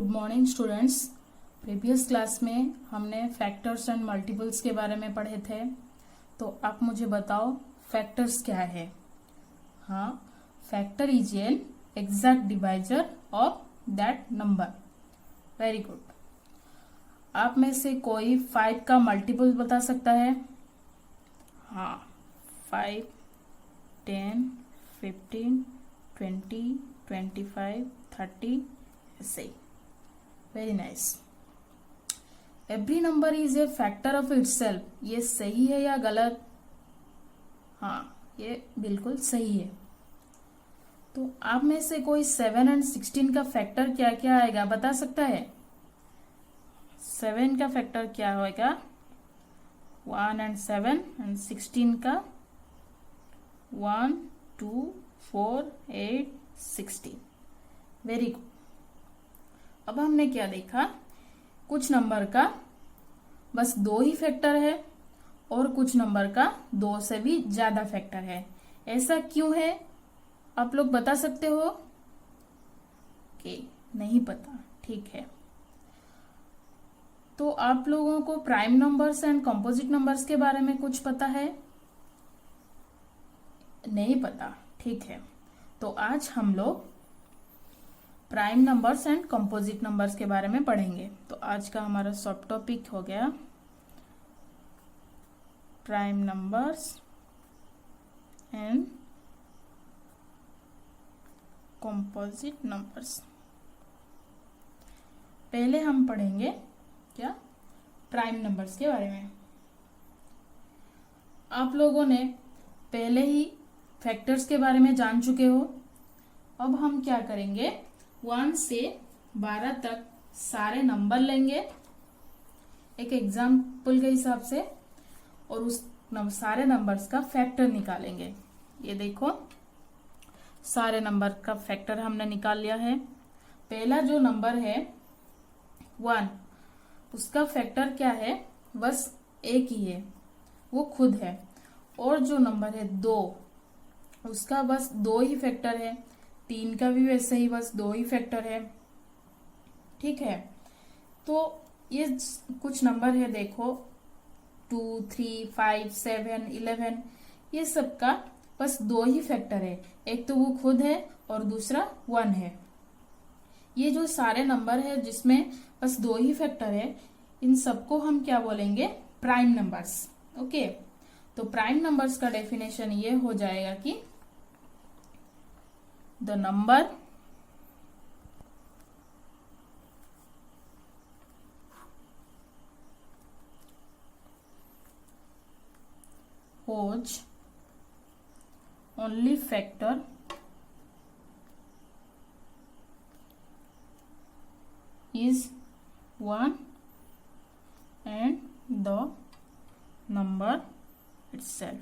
Good morning students. Previous class में हमने factors and multiples के बारे में पढ़े थे, तो आप मुझे बताओ फैक्टर्स क्या है। हाँ, factor is an exact divisor of that number. Very good. आप में से कोई 5 का मल्टीपल बता सकता है? हाँ, 5, 10, 15, 20, 25, 30 ऐसे। Very nice. Every number is a factor of itself. ये सही है या गलत? हाँ, ये बिल्कुल सही है। तो आप में से कोई 7 और 16 का फैक्टर क्या क्या आएगा बता सकता है? 7 का फैक्टर क्या होगा? 1 और 7 और 16 का 1, 2, 4, 8, 16। Very good. अब हमने क्या देखा? कुछ नंबर का बस 2 ही फैक्टर है और कुछ नंबर का 2 से भी ज्यादा फैक्टर है। ऐसा क्यों है आप लोग बता सकते हो? नहीं पता, ठीक है। तो आप लोगों को prime numbers and composite numbers के बारे में कुछ पता है? नहीं पता, ठीक है। तो आज हम लोग prime numbers and composite numbers के बारे में पढ़ेंगे। तो आज का हमारा सब टॉपिक हो गया prime numbers and composite numbers. पहले हम पढ़ेंगे क्या? प्राइम नंबर्स के बारे में। आप लोगों ने पहले ही फैक्टर्स के बारे में जान चुके हो। अब हम क्या करेंगे? 1 से 12 तक सारे नंबर लेंगे एक एग्जाम्पल के हिसाब से, और उस सारे नंबर्स का फैक्टर निकालेंगे। ये देखो, सारे नंबर का फैक्टर हमने निकाल लिया है। पहला जो नंबर है 1, उसका फैक्टर क्या है? बस एक ही है, वो खुद है। और जो नंबर है 2, उसका बस 2 ही फैक्टर है। 3 का भी वैसे ही बस 2 ही फैक्टर है। ठीक है। तो ये कुछ नंबर है, देखो 2, 3, 5, 7, 11, ये सब का बस 2 ही फैक्टर है। एक तो वो खुद है और दूसरा 1 है। ये जो सारे नंबर है जिसमें बस 2 ही फैक्टर है, इन सबको हम क्या बोलेंगे? Prime numbers. ओके। तो प्राइम नंबर्स का डेफिनेशन ये हो जाएगा कि the number whose only factor is 1 and the number itself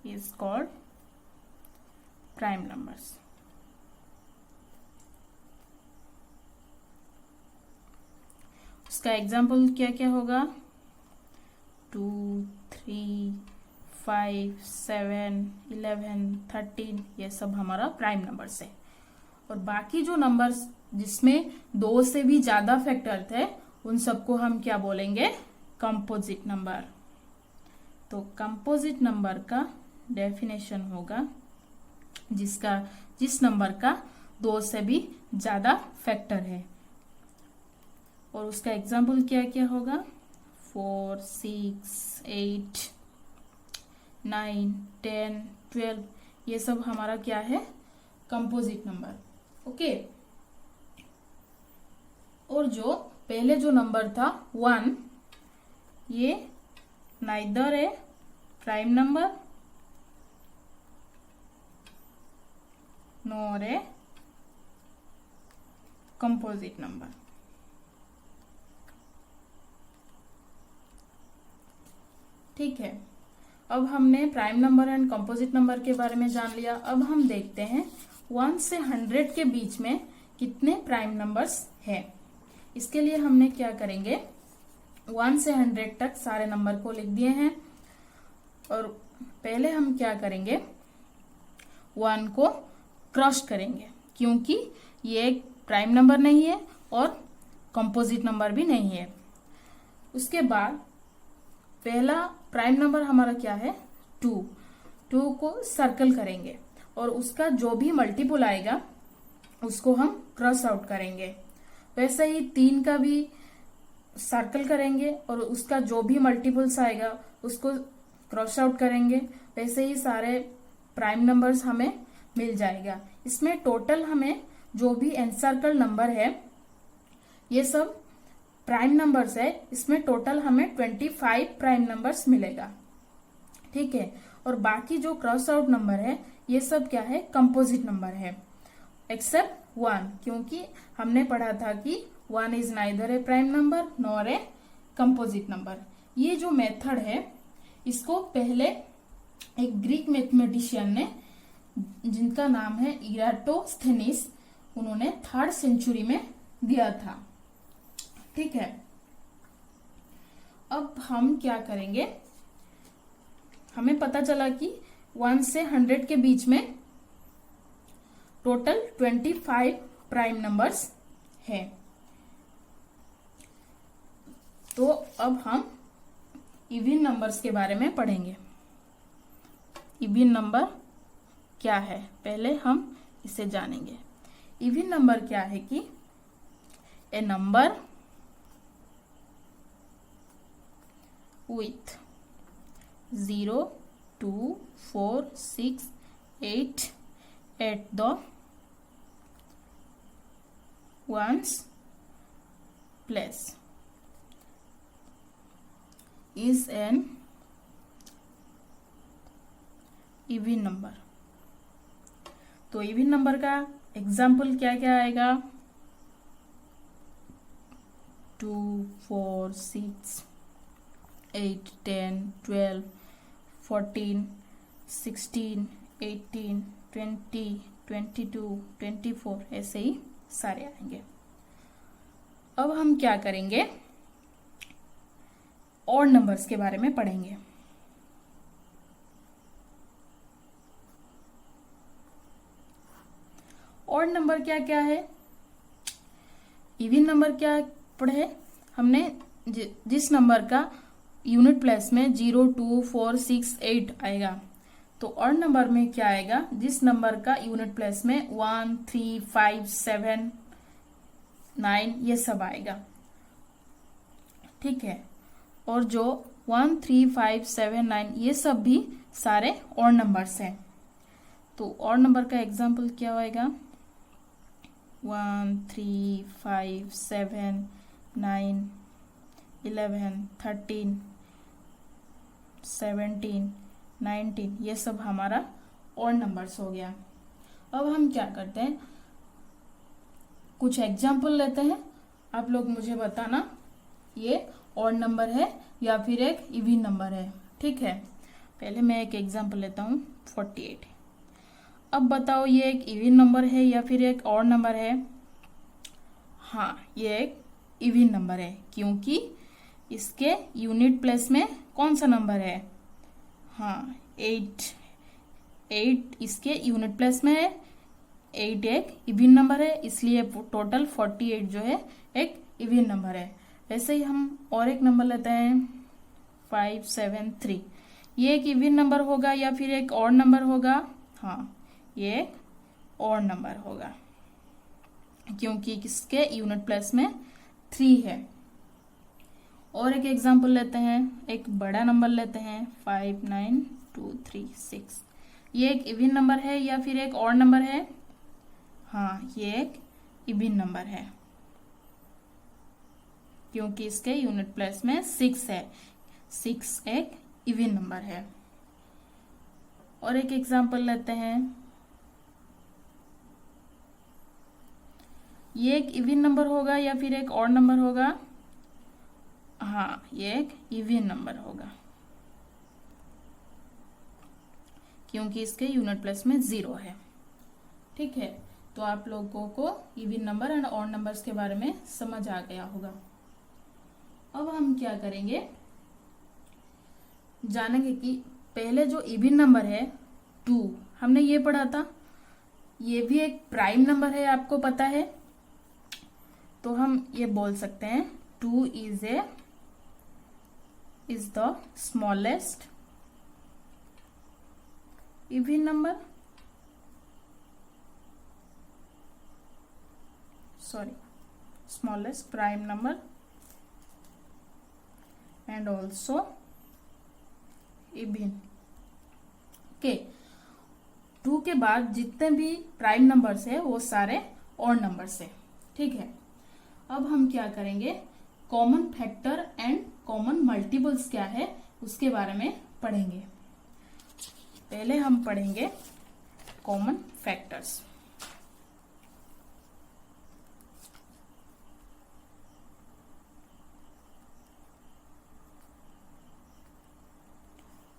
is called prime numbers. उसका एग्जाम्पल क्या क्या होगा? 2, 3, 5, 7, 11, 13, ये सब हमारा प्राइम नंबर्स है। और बाकी जो नंबर्स जिसमें 2 से भी ज्यादा फैक्टर थे, उन सबको हम क्या बोलेंगे? Composite number. तो कंपोजिट नंबर का डेफिनेशन होगा जिस नंबर का 2 से भी ज्यादा फैक्टर है। और उसका एग्जाम्पल क्या क्या होगा? 4, 6, 8, 9, 10, 12, ये सब हमारा क्या है? Composite number. ओके। और जो पहले जो नंबर था 1, ये नाइदर है prime number nor a composite number. ठीक है। अब हमने prime number and composite number के बारे में जान लिया। अब हम देखते हैं 1 से 100 के बीच में कितने प्राइम नंबर्स हैं। इसके लिए हमने क्या करेंगे? 1 से 100 तक सारे नंबर को लिख दिए हैं, और पहले हम क्या करेंगे? 1 को क्रॉस करेंगे, क्योंकि ये एक प्राइम नंबर नहीं है और कंपोजिट नंबर भी नहीं है। उसके बाद पहला प्राइम नंबर हमारा क्या है, 2। 2 को सर्कल करेंगे और उसका जो भी मल्टीपल आएगा उसको हम क्रॉस आउट करेंगे। वैसे ही 3 का भी सर्कल करेंगे और उसका जो भी मल्टीपल्स आएगा उसको क्रॉस आउट करेंगे। वैसे ही सारे प्राइम नंबर्स हमें मिल जाएगा। इसमें टोटल हमें जो भी एनसर्कल नंबर है ये सब प्राइम नंबर्स है। इसमें टोटल हमें 25 प्राइम नंबर्स मिलेगा, ठीक है। और बाकी जो क्रॉस आउट नंबर है ये सब क्या है, कंपोजिट नंबर है, एक्सेप्ट 1, क्योंकि हमने पढ़ा था कि 1 is neither A prime number nor a composite number. ये जो मेथड है इसको पहले एक ग्रीक मैथमेटिशियन ने, जिनका नाम है इराटोस्थेनिस, उन्होंने 3rd सेंचुरी में दिया था, ठीक है। अब हम क्या करेंगे, हमें पता चला कि 1 से 100 के बीच में टोटल 25 प्राइम नंबर्स है। तो अब हम इवन नंबर्स के बारे में पढ़ेंगे। इवन नंबर क्या है पहले हम इसे जानेंगे। इवन नंबर क्या है कि ए number with 0, 2, 4, 6, 8 at the ones place is an even number. तो इवन नंबर का एग्जाम्पल क्या क्या आएगा, 2, 4, 6, 8, 10, 12, 14, 16, 18, 20, 22, 24, ऐसे ही सारे आएंगे। अब हम क्या करेंगे, ऑड नंबर्स के बारे में पढ़ेंगे। ऑड नंबर क्या क्या है, इवन नंबर क्या पढ़े हमने, जिस नंबर का यूनिट प्लेस में 0, 2, 4, 6, 8 आएगा। तो ऑड नंबर में क्या आएगा, जिस नंबर का यूनिट प्लेस में 1, 3, 5, 7, 9 ये सब आएगा, ठीक है। और जो 1, 3, 5, 7, 9 ये सब भी सारे ऑड नंबर्स हैं। तो ऑड नंबर का एग्जाम्पल क्या होएगा, 1, 3, 5, 7, 9, 11, 13, 17, 19 ये सब हमारा ऑड नंबर्स हो गया। अब हम क्या करते हैं, कुछ एग्जाम्पल लेते हैं। आप लोग मुझे बताना ये ऑड नंबर है या फिर एक इवन नंबर है, ठीक है। पहले मैं एक एग्जाम्पल लेता हूँ, 48। अब बताओ ये एक इवन नंबर है या फिर एक ऑड नंबर है। हाँ, ये एक इवन नंबर है क्योंकि इसके यूनिट प्लेस में कौन सा नंबर है, हाँ 8 इसके यूनिट प्लेस में है। 8 एक इवन नंबर है, इसलिए टोटल 48 जो है एक इवन नंबर है। वैसे ही हम और एक नंबर लेते हैं 573। ये एक इवन नंबर होगा या फिर एक ऑड नंबर होगा, हाँ ये एक ऑड नंबर होगा क्योंकि किसके यूनिट प्लेस में 3 है। और एक एग्जांपल लेते हैं, एक बड़ा नंबर लेते हैं 59236। ये एक इवन नंबर है या फिर एक ऑड नंबर है, हाँ ये एक इवन नंबर है क्योंकि इसके यूनिट प्लेस में 6 है। 6 एक इवन नंबर है। और एक एग्जांपल लेते हैं, ये एक इवन नंबर होगा या फिर एक ऑड नंबर होगा, हाँ ये एक इवन नंबर होगा क्योंकि इसके यूनिट प्लेस में 0 है, ठीक है। तो आप लोगों को even number and odd numbers के बारे में समझ आ गया होगा। अब हम क्या करेंगे, जानेंगे कि पहले जो इवन नंबर है 2, हमने ये पढ़ा था ये भी एक प्राइम नंबर है, आपको पता है। तो हम ये बोल सकते हैं 2 is the smallest even number, sorry, smallest prime number and also even. Okay, 2 के बाद जितने भी प्राइम नंबर्स है वो सारे ऑड नंबर्स है, ठीक है। अब हम क्या करेंगे, common factor and common multiples क्या है उसके बारे में पढ़ेंगे। पहले हम पढ़ेंगे कॉमन फैक्टर्स।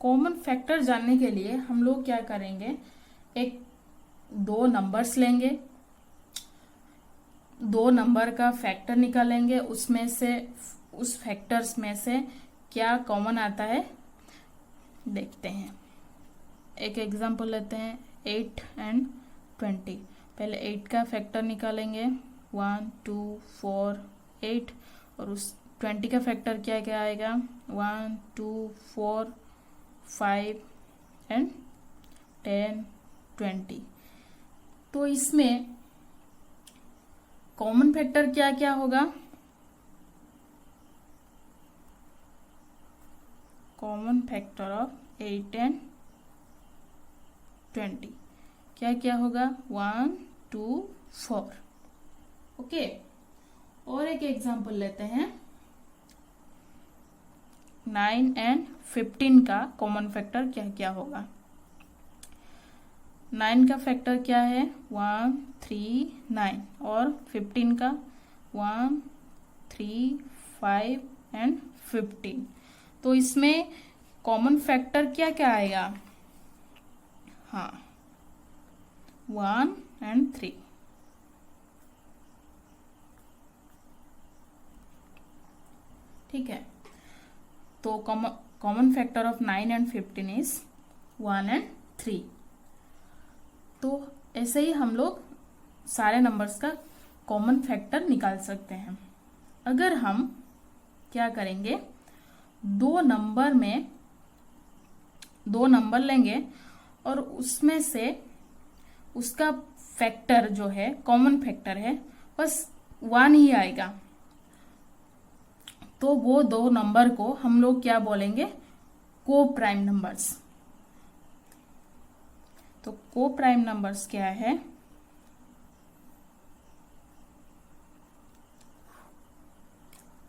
कॉमन फैक्टर जानने के लिए हम लोग क्या करेंगे, एक 2 नंबर्स लेंगे, 2 नंबर का फैक्टर निकालेंगे, उसमें से उस फैक्टर्स में से क्या कॉमन आता है देखते हैं। एक एग्जांपल लेते हैं 8 एंड 20। पहले 8 का फैक्टर निकालेंगे, 1 2 4 8, और उस 20 का फैक्टर क्या क्या आएगा, 1 2 4 5 एंड 10 20। तो इसमें कॉमन फैक्टर क्या क्या होगा, कॉमन फैक्टर ऑफ 8 एंड 20 क्या क्या होगा, 1 2 4। ओके, और एक एग्जांपल लेते हैं 9 एंड 15 का कॉमन फैक्टर क्या क्या होगा। 9 का फैक्टर क्या है, 1 3 9, और 15 का 1 3 5 एंड 15। तो इसमें कॉमन फैक्टर क्या क्या आएगा, हाँ 1 एंड 3। ठीक है, तो common factor of 9 and 15 is 1 and 3। तो ऐसे ही हम लोग सारे नंबर्स का कॉमन फैक्टर निकाल सकते हैं। अगर हम क्या करेंगे, 2 नंबर लेंगे और उसमें से उसका फैक्टर जो है, कॉमन फैक्टर है, बस 1 ही आएगा, तो वो 2 नंबर को हम लोग क्या बोलेंगे, को प्राइम नंबर्स। तो को प्राइम नंबर्स क्या है,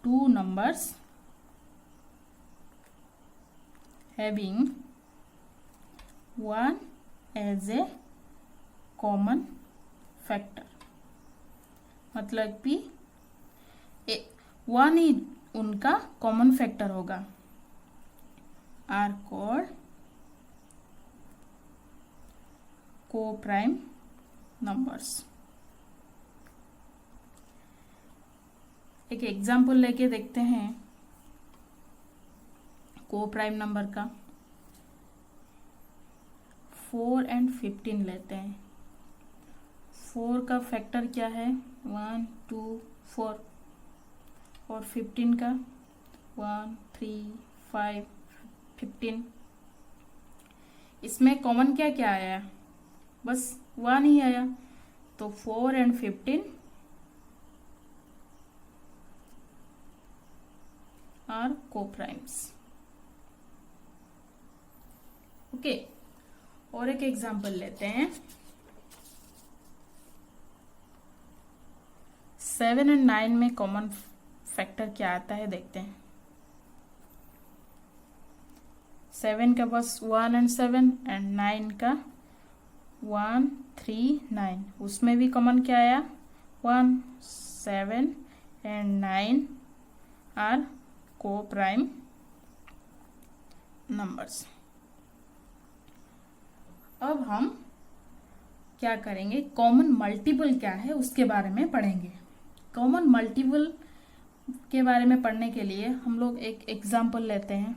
two numbers having 1 as a common factor, मतलब कि 1 ही उनका कॉमन फैक्टर होगा, आर कॉल्ड को प्राइम नंबर्स। एक एग्जाम्पल लेके देखते हैं को प्राइम नंबर का। 4 एंड 15 लेते हैं। 4 का फैक्टर क्या है, 1 2 4, और 15 का 1 3 5 15। इसमें कॉमन क्या क्या आया, बस 1 ही आया, तो 4 एंड 15 आर को-प्राइम्स। ओके, और एक एग्जांपल लेते हैं। 7 एंड 9 में कॉमन फैक्टर क्या आता है देखते हैं। 7 का बस 1 एंड 7, एंड 9 का 1 3 9, उसमें भी कॉमन क्या आया, 1। 7 एंड 9 आर को प्राइम नंबर्स। अब हम क्या करेंगे, कॉमन मल्टीपल क्या है उसके बारे में पढ़ेंगे। कॉमन मल्टीपल के बारे में पढ़ने के लिए हम लोग एक एग्जाम्पल लेते हैं।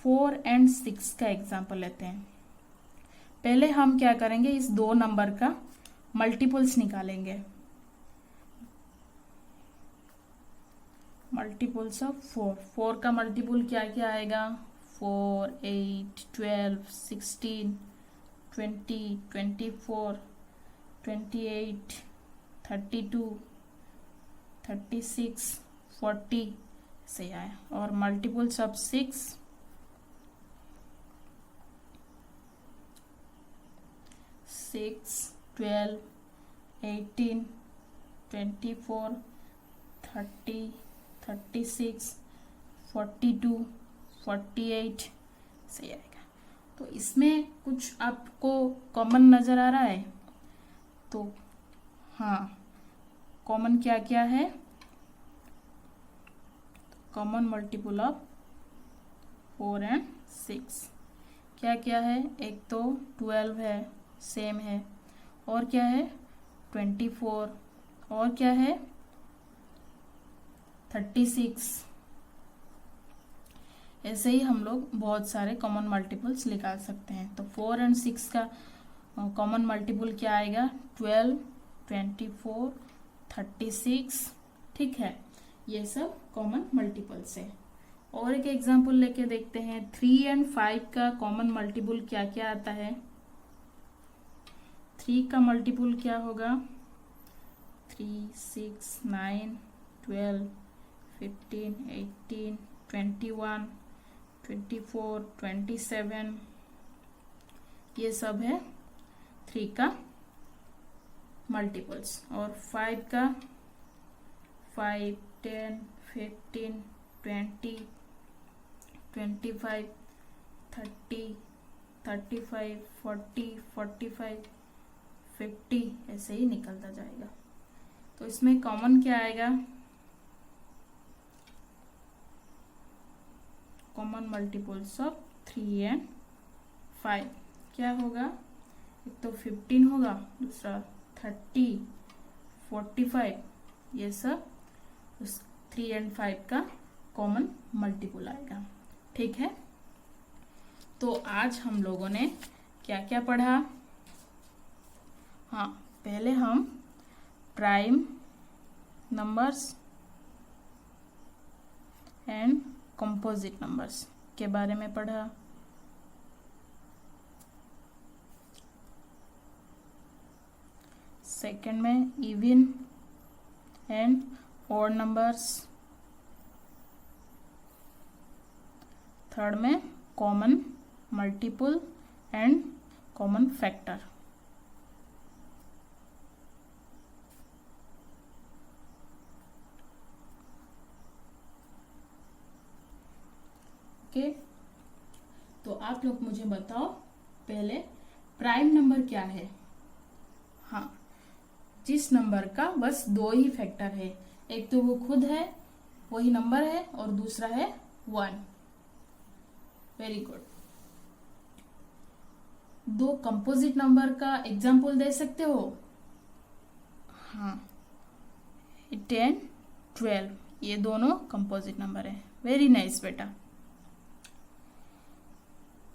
4 एंड 6 का एग्जाम्पल लेते हैं। पहले हम क्या करेंगे, इस दो नंबर का मल्टीपल्स निकालेंगे। मल्टीपल्स ऑफ 4, 4 का मल्टीपल क्या क्या आएगा, 4, 8, 12, 16, 20, 24, 28, 32, 36, 40 से आया। और मल्टीपल्स ऑफ 6, 12, 18, 24, 30, 36, 42, 48 से आएगा। तो इसमें कुछ आपको कॉमन नजर आ रहा है? तो हाँ, कॉमन क्या क्या है? कॉमन मल्टीपल ऑफ 4 एंड 6 क्या क्या है? एक तो 12 है, सेम है, और क्या है 24, और क्या है 36। ऐसे ही हम लोग बहुत सारे कॉमन मल्टीपल्स निकाल सकते हैं। तो 4 एंड 6 का कॉमन मल्टीपल क्या आएगा, 12, 24, 36। ठीक है, ये सब कॉमन मल्टीपल्स है। और एक एग्जांपल लेके देखते हैं। 3 एंड 5 का कॉमन मल्टीपल क्या क्या आता है? 3 का मल्टीपल क्या होगा, 3, 6, 9, 12, 15, 18, 21, 24, 27, ये सब है 3 का मल्टीपल्स। और 5 का 5, 10, 15, 20, 25, 30, 35, 40, 45, 50 ऐसे ही निकलता जाएगा। तो इसमें कॉमन क्या आएगा, कॉमन मल्टीपल्स ऑफ 3 एंड 5 क्या होगा, एक तो 15 होगा, दूसरा 30, 45, ये सब उस 3 एंड 5 का कॉमन मल्टीपल आएगा। ठीक है, तो आज हम लोगों ने क्या क्या पढ़ा? हाँ, पहले हम prime numbers and composite numbers के बारे में पढ़ा। सेकंड में even and odd numbers. Third में common multiple and common factor. Okay, तो आप लोग मुझे बताओ, पहले प्राइम नंबर क्या है? हाँ, जिस नंबर का बस 2 ही फैक्टर है, एक तो वो खुद है, वही नंबर है, और दूसरा है 1। Very good. 2 कंपोजिट नंबर का एग्जाम्पल दे सकते हो? हाँ, 10, 12, ये दोनों कंपोजिट नंबर है। वेरी नाइस बेटा।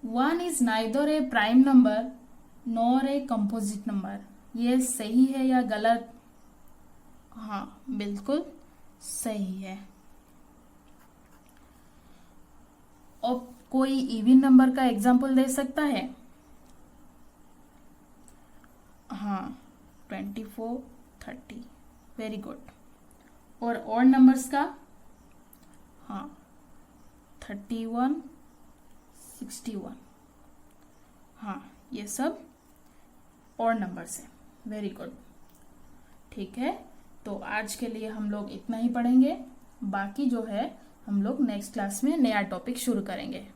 1 is neither a prime number nor a composite number। ये सही है या गलत? हाँ, बिल्कुल सही है। और कोई इवन नंबर का एग्जाम्पल दे सकता है? हाँ, 24, 30। Very good. और ऑड नंबर्स का? हाँ, 31, 61। हाँ, ये सब ऑड नंबर्स है। Very good. ठीक है, तो आज के लिए हम लोग इतना ही पढ़ेंगे। बाकी जो है हम लोग नेक्स्ट क्लास में नया टॉपिक शुरू करेंगे।